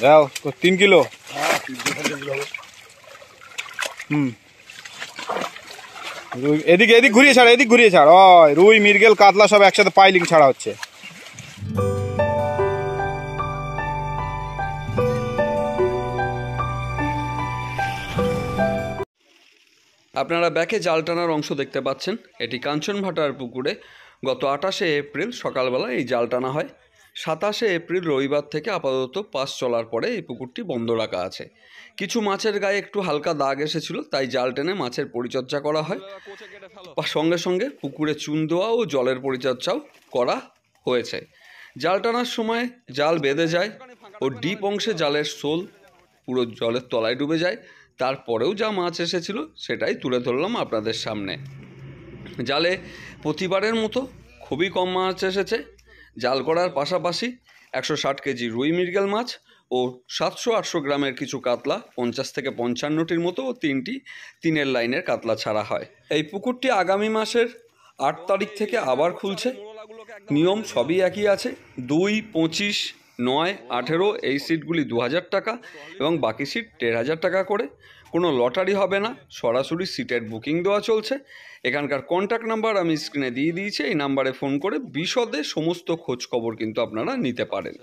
দাও 3 কিলো। এদিকে এদিক ঘুরিয়ে ছাড়, এদিক ঘুরিয়ে ছাড়। ওই রুই, মৃগেল, কাতলা সব একসাথে পাইলিং ছাড়া হচ্ছে। আপনারা ব্যাকে জাল টানার অংশ দেখতে পাচ্ছেন। এটি কাঞ্চনভাটার পুকুরে গত 28শে এপ্রিল সকালবেলা এই জাল টানা হয়। 27শে এপ্রিল রবিবার থেকে আপাতত পাস চলার পরে এই পুকুরটি বন্ধ রাখা আছে। কিছু মাছের গায়ে একটু হালকা দাগ এসেছিল, তাই জাল টেনে মাছের পরিচর্যা করা হয়। সঙ্গে সঙ্গে পুকুরে চুন দেওয়া ও জলের পরিচর্যাও করা হয়েছে। জাল টানার সময় জাল বেঁধে যায় ও ডিপ অংশে জালের শোল পুরো জলের তলায় ডুবে যায়। তারপরেও যা মাছ এসেছিল সেটাই তুলে ধরলাম আপনাদের সামনে। জালে প্রতিবারের মতো খুবই কম মাছ এসেছে। জাল করার পাশাপাশি 160 কেজি রুই মৃগেল মাছ ও 700-800 গ্রামের কিছু কাতলা, 50 থেকে 55টির মতো ও 3টি 3-এর লাইনের কাতলা ছাড়া হয়। এই পুকুরটি আগামী মাসের 8 তারিখ থেকে আবার খুলছে। নিয়ম সবই একই আছে। 2, 25, 9, 18 এই সিটগুলি 2000 টাকা এবং বাকি সিট 1500 টাকা করে। কোনো লটারি হবে না, সরাসরি সিটের বুকিং দেওয়া চলছে। এখানকার কন্ট্যাক্ট নাম্বার আমি স্ক্রিনে দিয়ে দিয়েছি। এই নাম্বারে ফোন করে বিশদে সমস্ত খোঁজ খবর কিন্তু আপনারা নিতে পারেন।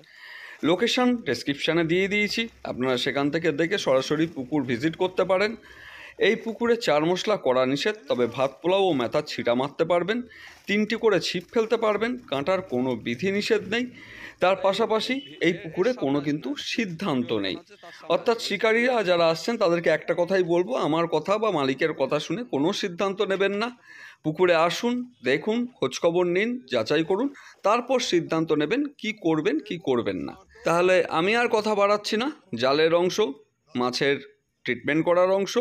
লোকেশন ডেসক্রিপশানে দিয়ে দিয়েছি, আপনারা সেখান থেকে দেখে সরাসরি পুকুর ভিজিট করতে পারেন। এই পুকুরে 4 মশলা করা নিষেধ, তবে ভাত পোলাও ও মেথার ছিটা মারতে পারবেন। 3টি করে ছিপ ফেলতে পারবেন, কাঁটার কোনো বিধি নিষেধ নেই। তার পাশাপাশি এই পুকুরে কোনো কিন্তু সিদ্ধান্ত নেই। অর্থাৎ শিকারীরা যারা আসছেন তাদেরকে একটা কথাই বলবো, আমার কথা বা মালিকের কথা শুনে কোনো সিদ্ধান্ত নেবেন না। পুকুরে আসুন, দেখুন, খোঁজখবর নিন, যাচাই করুন, তারপর সিদ্ধান্ত নেবেন কি করবেন কি করবেন না। তাহলে আমি আর কথা বাড়াচ্ছি না। জালের অংশ, মাছের ট্রিটমেন্ট করার অংশ,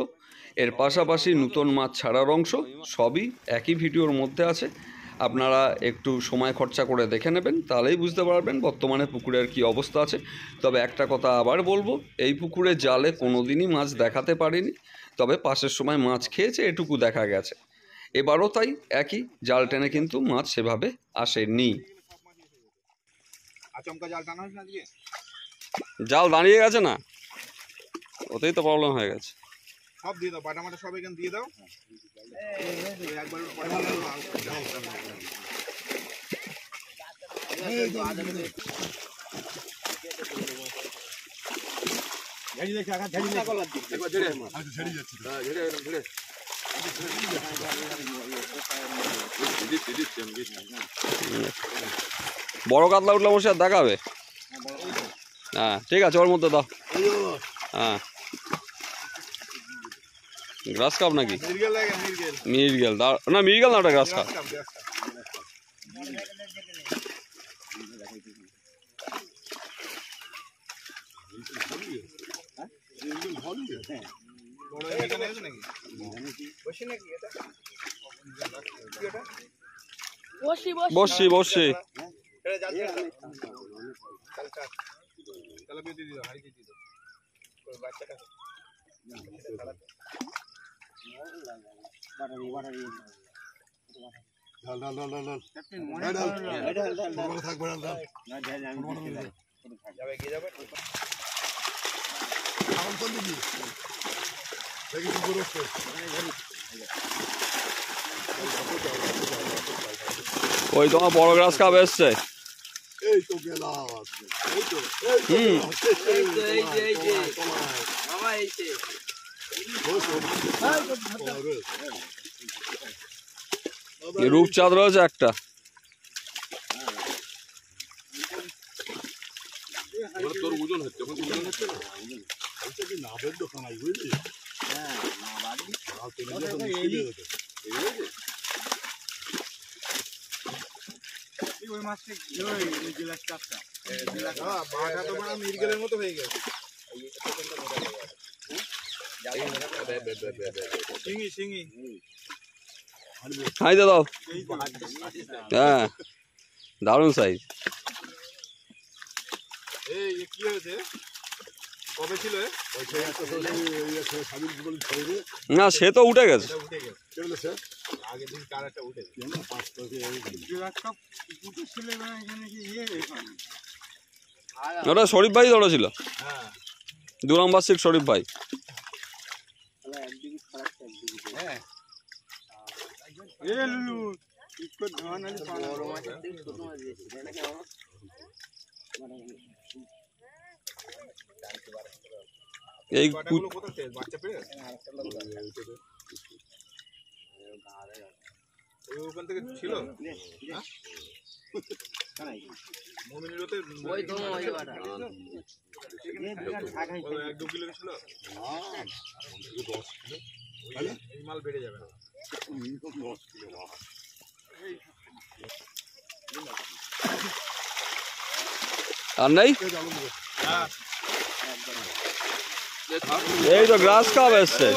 এর পাশাপাশি নতুন মাছ ছাড়ার অংশ সবই একই ভিডিওর মধ্যে আছে। আপনারা একটু সময় খরচা করে দেখে নেবেন, তাহলেই বুঝতে পারবেন বর্তমানে পুকুরের কি অবস্থা আছে। তবে একটা কথা আবার বলবো, এই পুকুরে জালে কোনো দিনই মাছ দেখাতে পারিনি, তবে পাশের সময় মাছ খেয়েছে এটুকু দেখা গেছে। এবারও তাই একই, জাল টেনে কিন্তু মাছ সেভাবে আসেনি। জাল দাঁড়িয়ে গেছে না, ওতেই তো প্রবলেম হয়ে গেছে। সব দিয়ে দাও, বাটা মাটা সব এখানে দিয়ে দাও। একবার বড় কাতলা উঠলে বসে আর দেখাবে। হ্যাঁ ঠিক আছে, ওর মধ্যে দাও। হ্যাঁ গ্রাস কাপ নাকি? মৃগেল না, মৃগেল না, ওটা গ্রাস কাপ। বসছি বসছি। ওই তোমার বড় গ্রাস কাপ এসছে। রূপচাঁদ রয়েছে একটা। তোর ওজন হচ্ছে নাভের দোকান আই বুঝলি। ওই মাছটা মৃগেলের মতো হয়ে গেছে। শিঙি খাইতে দাও। হ্যাঁ দারুণ সাইজ। কি হয়েছে, কবে ছিল? না সে তো উঠে গেছে। ওটা শরীফ ভাই ধরেছিল, 2 নম্বর সিট শরীফ ভাই। এই ওখান থেকে ছিল মাল বেড়ে যাবে না। আর নেই, এই তো গ্রাস কাপ এসছে।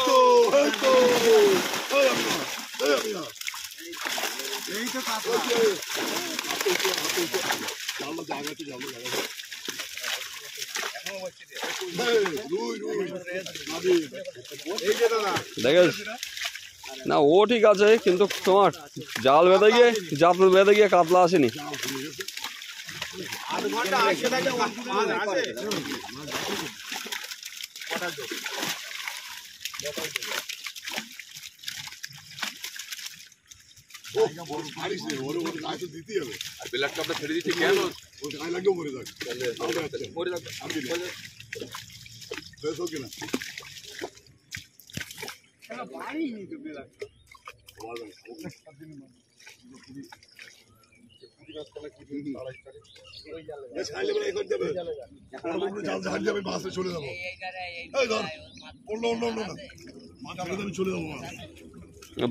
দেখিস না, ও ঠিক আছে, কিন্তু তোমার জাল বেঁধে গিয়ে কাতলা আসেনি। ছেড়ে দিচ্ছি কেন?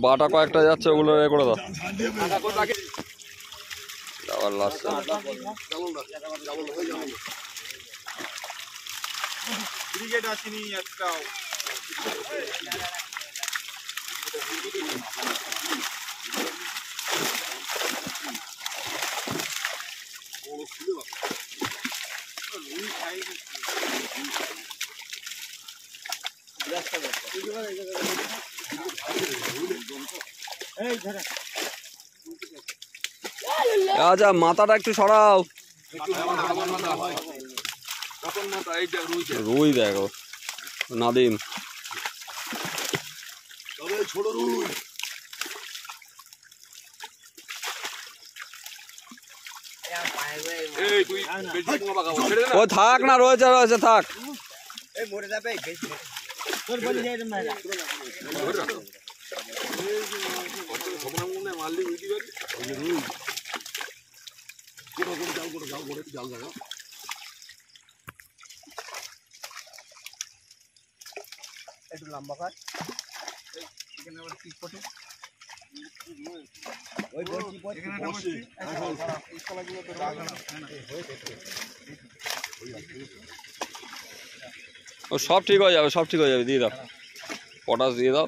বাটা কয়েকটা যাচ্ছে, ওগুলো এ করে দাও। আবার লাস্ট ব্রিগেড আসেনি একটাও। আচ্ছা, মাথাটা একটু সরাও। রুই দেখো, নাদিম। ও থাক না, রয়েছে থাক। একটু লম্বা কর। ও সব ঠিক হয়ে যাবে, সব ঠিক হয়ে যাবে। দিয়ে দাও, পটাশ দিয়ে দাও।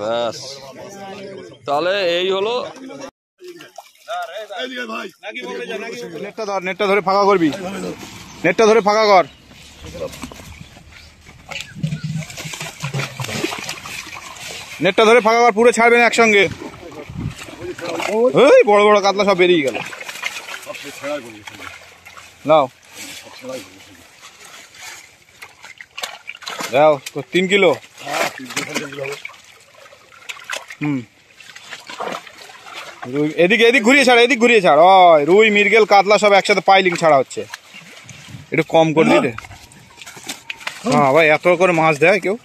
ব্যাস, তাহলে এই হলো। নেটটা ধরে ফাঁকা করবি, নেটটা ধরে ফাঁকা কর। নেটটা ধরে ফাঁকা কর, পুরো ছাড়বে না একসঙ্গে। ওই বড় বড় কাতলা সব বেরিয়ে গেল। নাও দাও 3 কিলো। এদিকে ঘুরিয়ে ছাড়। ওই রুই, মৃগেল, কাতলা সব একসাথে পাইলিং ছাড়া হচ্ছে। একটু কম করলি রে। হ্যাঁ ভাই, এত করে মাছ দেয় কেউ?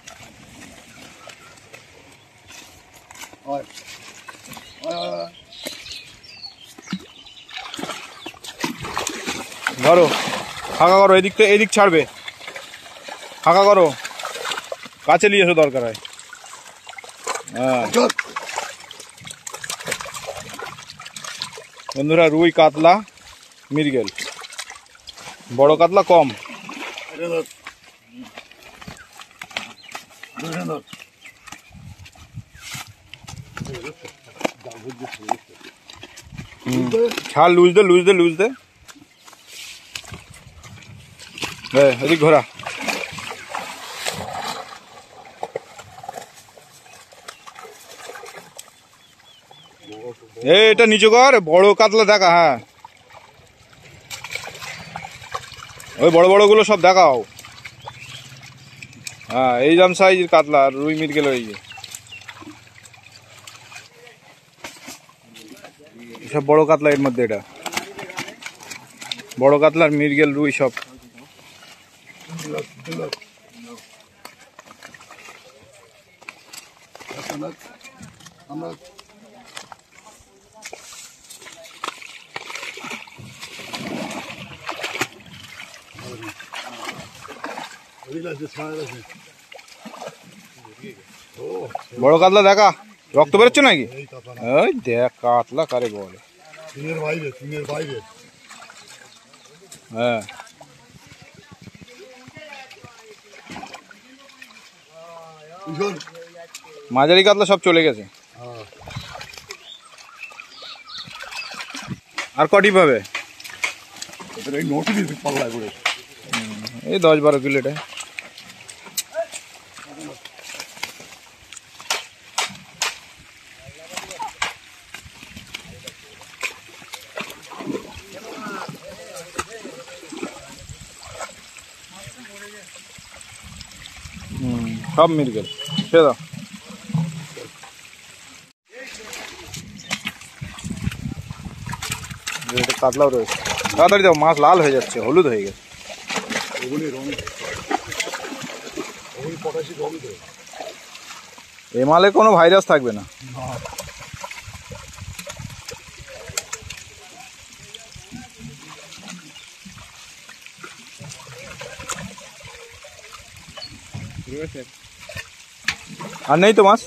ধরো, ফাঁকা করো, এদিক ছাড়বে, ফাঁকা করো, কাছে নিয়ে এসো দরকার হয়। হ্যাঁ বন্ধুরা, রুই, কাতলা, মৃগেল, বড় কাতলা কম। ছাড়, লুজ দে। এদিক ঘোরা। এটা নিচু কর, বড় কাতলা দেখা। হ্যাঁ, ওই বড় বড় গুলো সব দেখাও। হ্যাঁ, এই দাম সাইজের কাতলা আর রুই মিরগেল ওই সব বড় কাতলা। এর মধ্যে এটা বড় কাতলার মিরগেল রুই সব। বড় কাতলা দেখা, রক্ত বেরোচ্ছে নাকি? ওই দেখ কাতলা কারে বলে। হ্যাঁ, মাঝারি কাতলা সব চলে গেছে। আর কটি পাবে? এই 10-12 কিলো এটা। সব মিরগেল সে দাও। কাতলাও রয়েছে। তাড়াতাড়ি দাও, মাছ লাল হয়ে যাচ্ছে, হলুদ হয়ে গেছে। এ মালে কোনো ভাইরাস থাকবে না। আর নেই তো মাছ।